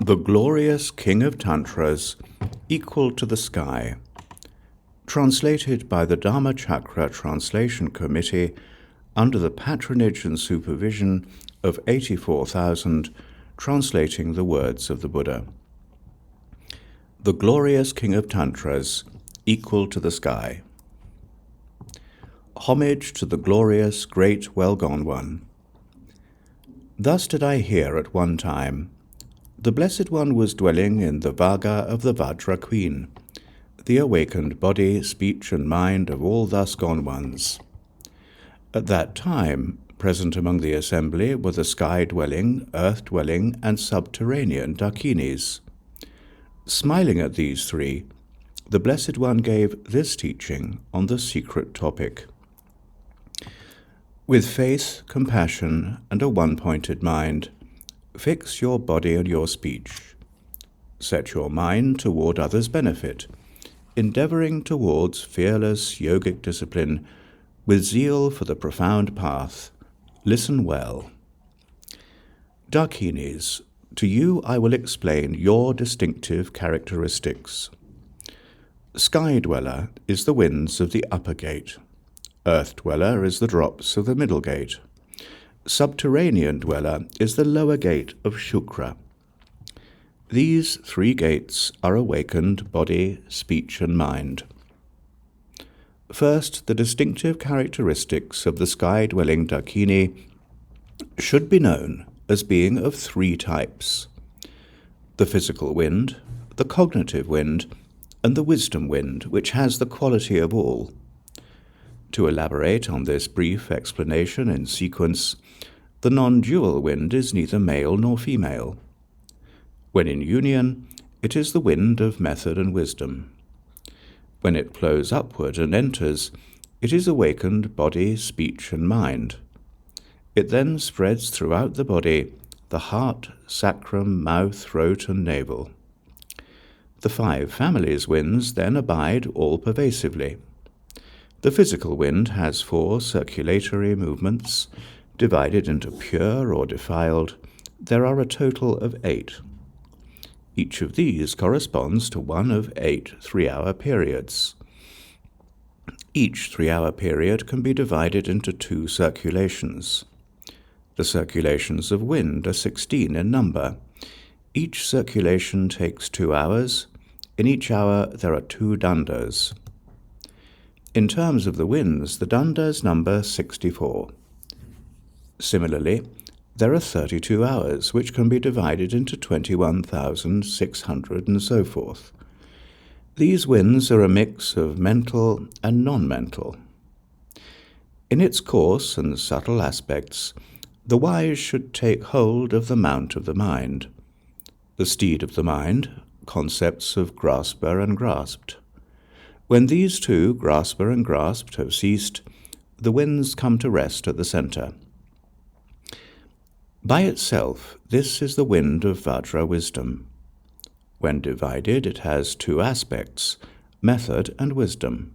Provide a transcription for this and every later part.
The glorious King of Tantras, equal to the sky. Translated by the Dhammacakra Translation Committee under the patronage and supervision of 84,000 translating the words of the Buddha. The glorious King of Tantras, equal to the sky. Homage to the glorious, great, well-gone one. Thus did I hear at one time. The Blessed One was dwelling in the Vaga of the Hevajra Queen, the awakened body, speech, and mind of all thus gone ones. At that time, present among the assembly were the sky-dwelling, earth-dwelling, and subterranean ḍākinis. Smiling at these three, the Blessed One gave this teaching on the secret topic. With faith, compassion, and a one-pointed mind, fix your body and your speech. Set your mind toward others' benefit, endeavoring towards fearless yogic discipline with zeal for the profound path. Listen well. ḍākinis, to you I will explain your distinctive characteristics. Sky-dweller is the winds of the upper gate. Earth-dweller is the drops of the middle gate. Subterranean dweller is the lower gate of Shukra. These three gates are awakened body, speech, and mind. First, the distinctive characteristics of the sky-dwelling ḍākinī should be known as being of three types: the physical wind, the cognitive wind, and the wisdom wind, which has the quality of all. To elaborate on this brief explanation in sequence, the non-dual wind is neither male nor female. When in union, it is the wind of method and wisdom. When it flows upward and enters, it is awakened body, speech, and mind. It then spreads throughout the body, the heart, sacrum, mouth, throat, and navel. The five families winds then abide all-pervasively. The physical wind has 4 circulatory movements. Divided into pure or defiled, there are a total of 8. Each of these corresponds to one of 8 3-hour periods. Each 3-hour period can be divided into 2 circulations. The circulations of wind are 16 in number. Each circulation takes 2 hours. In each hour there are 2 dandas. In terms of the winds, the dandas number 64. Similarly, there are 32 hours, which can be divided into 21,600 and so forth. These winds are a mix of mental and non-mental. In its coarse and subtle aspects, the wise should take hold of the mount of the mind, the steed of the mind, concepts of grasper and grasped. When these two, grasper and grasped, have ceased, the winds come to rest at the center. By itself, this is the wind of Vajra wisdom. When divided, it has 2 aspects, method and wisdom.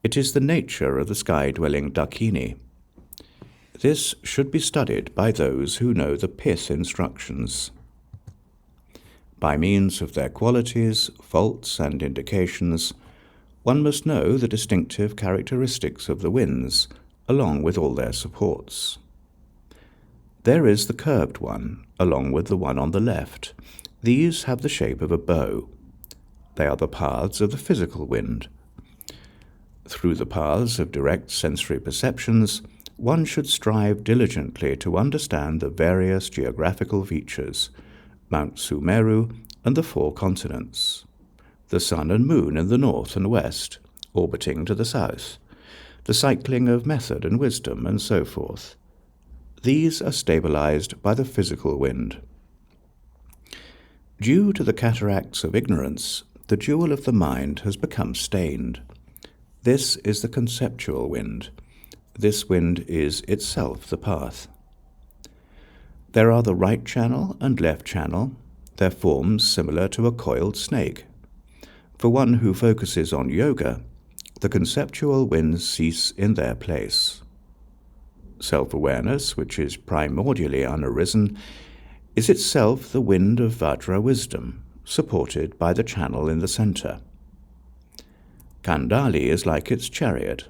It is the nature of the sky-dwelling ḍākinī. This should be studied by those who know the pith instructions. By means of their qualities, faults, and indications, one must know the distinctive characteristics of the winds, along with all their supports. There is the curved one, along with the one on the left. These have the shape of a bow. They are the paths of the physical wind. Through the paths of direct sensory perceptions, one should strive diligently to understand the various geographical features, Mount Sumeru and the 4 continents, the sun and moon in the north and west, orbiting to the south, the cycling of method and wisdom, and so forth. These are stabilized by the physical wind. Due to the cataracts of ignorance, the jewel of the mind has become stained. This is the conceptual wind. This wind is itself the path. There are the right channel and left channel, their forms similar to a coiled snake. For one who focuses on yoga, the conceptual winds cease in their place. Self-awareness, which is primordially unarisen, is itself the wind of Vajra wisdom, supported by the channel in the center. Kundalini is like its chariot.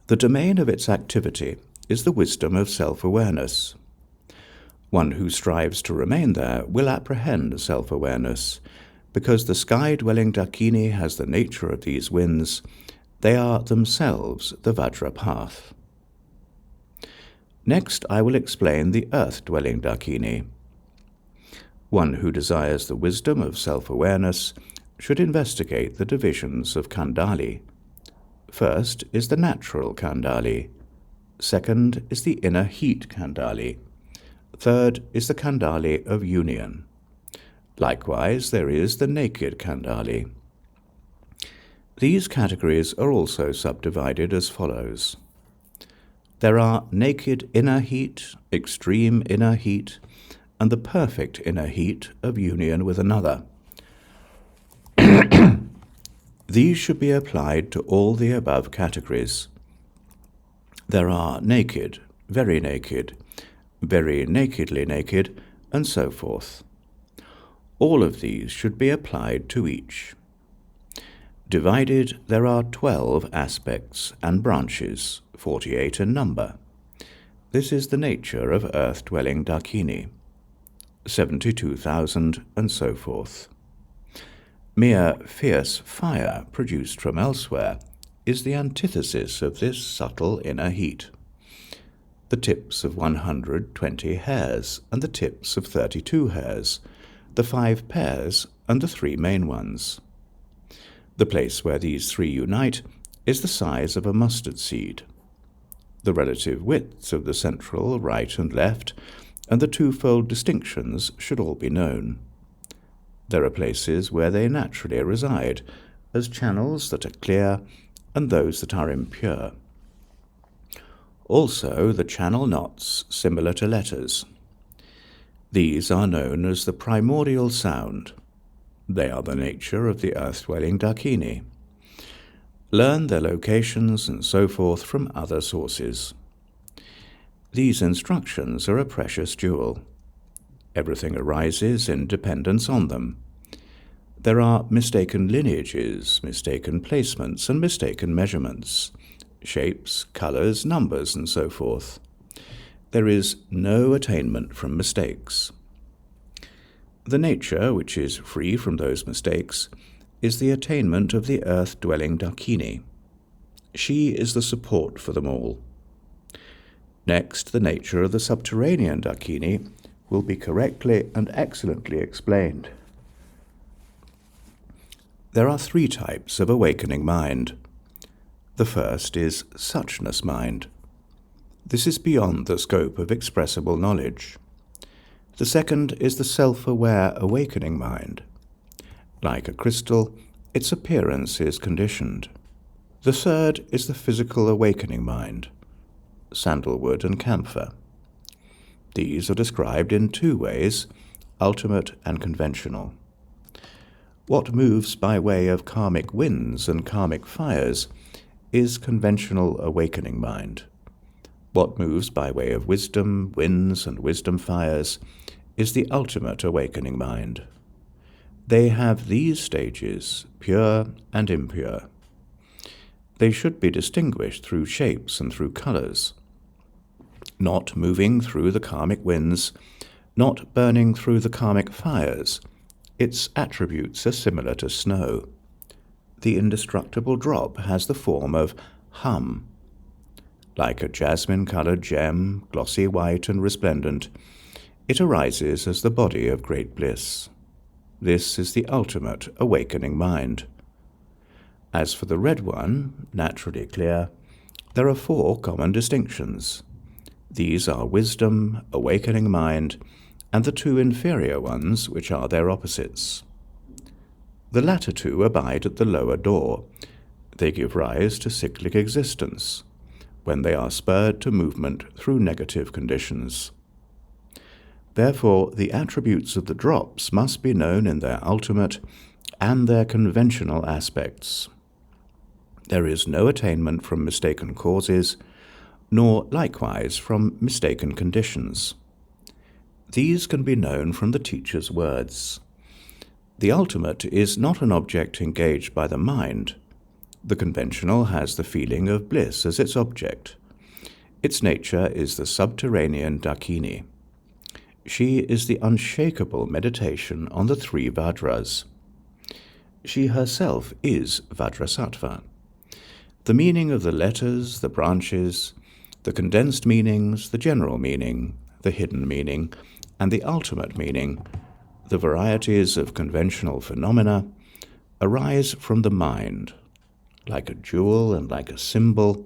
The domain of its activity is the wisdom of self-awareness. One who strives to remain there will apprehend self-awareness, because the sky-dwelling ḍākinī has the nature of these winds. They are themselves the Vajra path. Next, I will explain the earth-dwelling ḍākinī. One who desires the wisdom of self-awareness should investigate the divisions of Kundalini. First is the natural Kundalini. Second is the inner heat Kundalini. Third is the Kundalini of union. Likewise, there is the naked Kundalini. These categories are also subdivided as follows. There are naked inner heat, extreme inner heat, and the perfect inner heat of union with another. These should be applied to all the above categories. There are naked, very nakedly naked, and so forth. All of these should be applied to each. Divided, there are 12 aspects and branches, 48 in number. This is the nature of earth-dwelling ḍākinī, 72,000 and so forth. Mere fierce fire produced from elsewhere is the antithesis of this subtle inner heat. The tips of 120 hairs and the tips of 32 hairs, the 5 pairs and the 3 main ones. The place where these 3 unite is the size of a mustard seed. The relative widths of the central, right and left, and the twofold distinctions should all be known. There are places where they naturally reside, as channels that are clear and those that are impure. Also the channel knots similar to letters. These are known as the primordial sound. They are the nature of the earth-dwelling ḍākinī. Learn their locations and so forth from other sources. These instructions are a precious jewel. Everything arises in dependence on them. There are mistaken lineages, mistaken placements, and mistaken measurements, shapes, colors, numbers, and so forth. There is no attainment from mistakes. The nature, which is free from those mistakes, is the attainment of the earth-dwelling ḍākinī. She is the support for them all. Next, the nature of the subterranean ḍākinī will be correctly and excellently explained. There are 3 types of awakening mind. The first is suchness mind. This is beyond the scope of expressible knowledge. The second is the self-aware awakening mind. Like a crystal, its appearance is conditioned. The third is the physical awakening mind, sandalwood and camphor. These are described in 2 ways, ultimate and conventional. What moves by way of karmic winds and karmic fires is conventional awakening mind. What moves by way of wisdom, winds, and wisdom fires is the ultimate awakening mind. They have these stages, pure and impure. They should be distinguished through shapes and through colors. Not moving through the karmic winds, not burning through the karmic fires. Its attributes are similar to snow. The indestructible drop has the form of hum. Like a jasmine-colored gem, glossy white and resplendent, it arises as the body of great bliss. This is the ultimate awakening mind. As for the red one, naturally clear, there are 4 common distinctions. These are wisdom, awakening mind, and the 2 inferior ones, which are their opposites. The latter 2 abide at the lower door. They give rise to cyclic existence, when they are spurred to movement through negative conditions. Therefore, the attributes of the drops must be known in their ultimate and their conventional aspects. There is no attainment from mistaken causes, nor likewise from mistaken conditions. These can be known from the teacher's words. The ultimate is not an object engaged by the mind. The conventional has the feeling of bliss as its object. Its nature is the subterranean ḍākinī. She is the unshakable meditation on the three Vajras. She herself is Vajrasattva. The meaning of the letters, the branches, the condensed meanings, the general meaning, the hidden meaning, and the ultimate meaning, the varieties of conventional phenomena, arise from the mind. Like a jewel and like a symbol,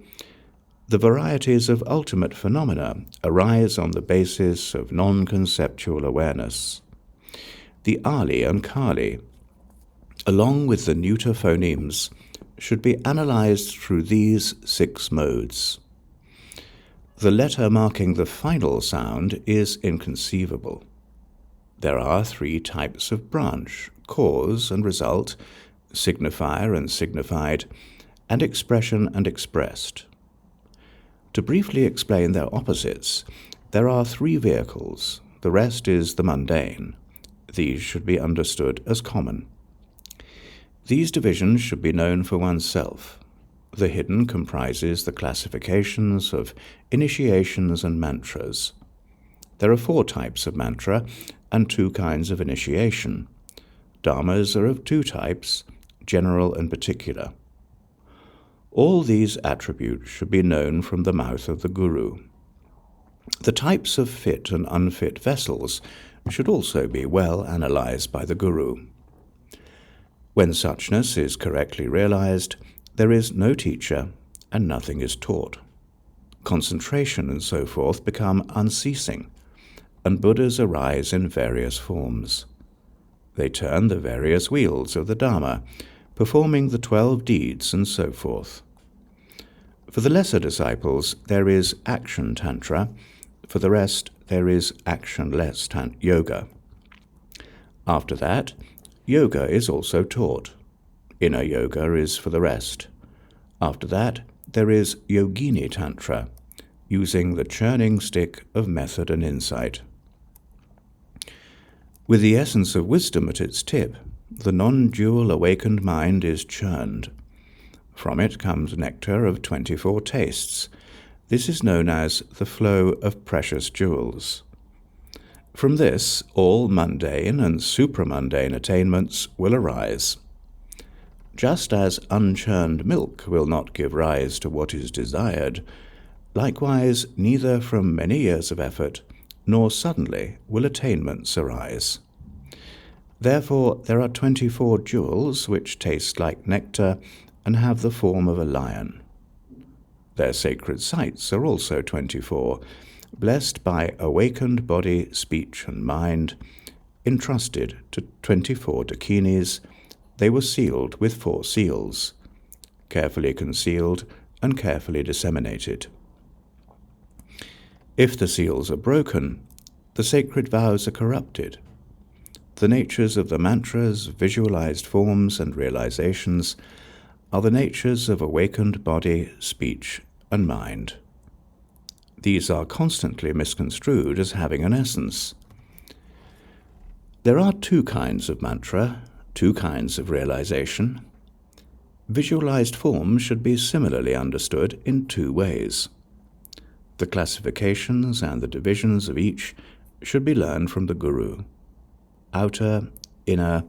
the varieties of ultimate phenomena arise on the basis of non-conceptual awareness. The rali and kāli, along with the neuter phonemes, should be analyzed through these 6 modes. The letter marking the final sound is inconceivable. There are 3 types of branch: cause and result, signifier and signified, and expression and expressed. To briefly explain their opposites, there are 3 vehicles. The rest is the mundane. These should be understood as common. These divisions should be known for oneself. The hidden comprises the classifications of initiations and mantras. There are 4 types of mantra and 2 kinds of initiation. Dharmas are of 2 types, general and particular. All these attributes should be known from the mouth of the Guru. The types of fit and unfit vessels should also be well analyzed by the Guru. When suchness is correctly realized, there is no teacher and nothing is taught. Concentration and so forth become unceasing, and Buddhas arise in various forms. They turn the various wheels of the Dharma, performing the 12 deeds and so forth. For the lesser disciples, there is action tantra. For the rest, there is actionless yoga. After that, yoga is also taught. Inner yoga is for the rest. After that, there is Yoginī Tantra, using the churning stick of method and insight. With the essence of wisdom at its tip, the non-dual awakened mind is churned. From it comes nectar of 24 tastes. This is known as the flow of precious jewels. From this, all mundane and supramundane attainments will arise. Just as unchurned milk will not give rise to what is desired, likewise neither from many years of effort nor suddenly will attainments arise. Therefore, there are 24 jewels which taste like nectar and have the form of a lion. Their sacred sites are also 24, blessed by awakened body, speech, and mind, entrusted to 24 ḍākinīs. They were sealed with 4 seals, carefully concealed and carefully disseminated. If the seals are broken, the sacred vows are corrupted. The natures of the mantras, visualized forms, and realizations are the natures of awakened body, speech, and mind. These are constantly misconstrued as having an essence. There are 2 kinds of mantra, 2 kinds of realization. Visualized forms should be similarly understood in 2 ways. The classifications and the divisions of each should be learned from the Guru: outer, inner,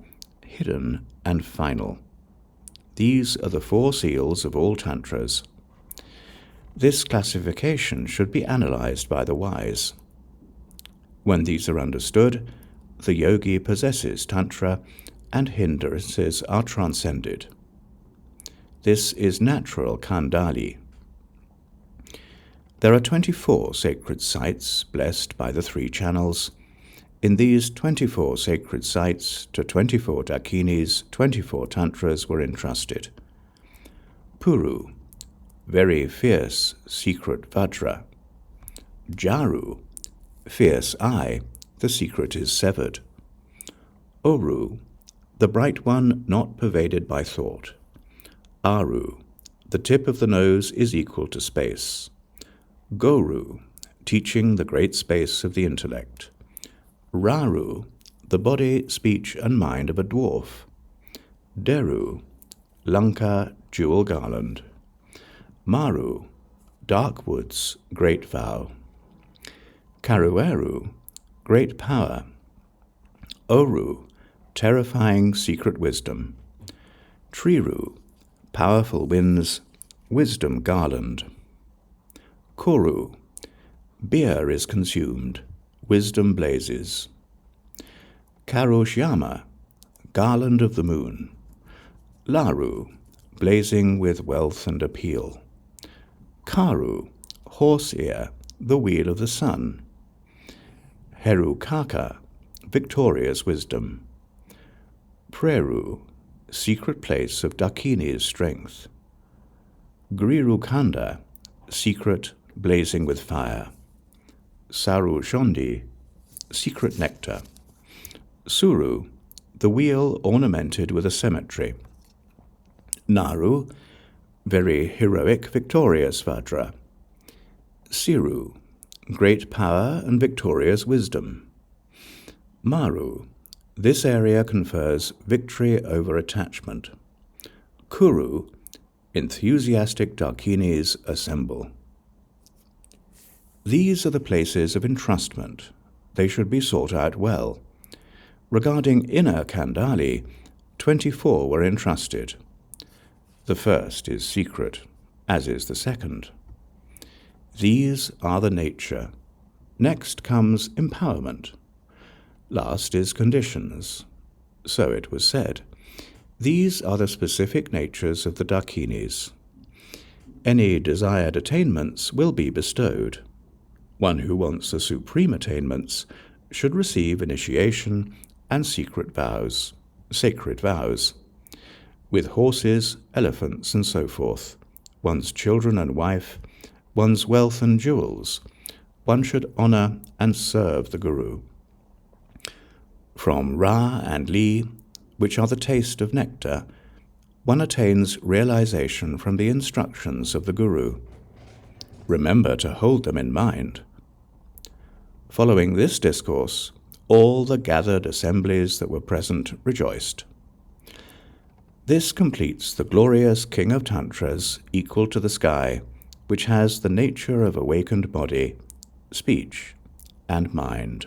hidden, and final. These are the 4 seals of all tantras. This classification should be analyzed by the wise. When these are understood, the yogi possesses tantra and hindrances are transcended. This is natural khandali. There are 24 sacred sites blessed by the 3 channels. In these 24 sacred sites, to 24 ḍākinīs, 24 tantras were entrusted. Puru, very fierce, secret Vajra. Jaru, fierce eye, the secret is severed. Oru, the bright one not pervaded by thought. Aru, the tip of the nose is equal to space. Guru, teaching the great space of the intellect. Raru, the body, speech, and mind of a dwarf. Deru, Lanka, jewel garland. Maru, dark woods, great vow. Karueru, great power. Oru, terrifying secret wisdom. Triru, powerful winds, wisdom garland. Koru, beer is consumed, wisdom blazes. Karushyama, garland of the moon. Laru, blazing with wealth and appeal. Karu, horse ear, the wheel of the sun. Herukaka, victorious wisdom. Preru, secret place of ḍākinī's strength. Grirukanda, secret, blazing with fire. Saru Shondi, secret nectar. Suru, the wheel ornamented with a cemetery. Naru, very heroic, victorious Vajra. Siru, great power and victorious wisdom. Maru, this area confers victory over attachment. Kuru, enthusiastic ḍākinīs assemble. These are the places of entrustment. They should be sought out well. Regarding inner Kandali, 24 were entrusted. The first is secret, as is the second. These are the nature. Next comes empowerment. Last is conditions. So it was said. These are the specific natures of the ḍākinīs. Any desired attainments will be bestowed. One who wants the supreme attainments should receive initiation and secret vows, sacred vows, with horses, elephants, and so forth, one's children and wife, one's wealth and jewels. One should honor and serve the Guru. From Ra and Li, which are the taste of nectar, one attains realization from the instructions of the Guru. Remember to hold them in mind. Following this discourse, all the gathered assemblies that were present rejoiced. This completes the glorious King of Tantras, equal to the sky, which has the nature of awakened body, speech, and mind.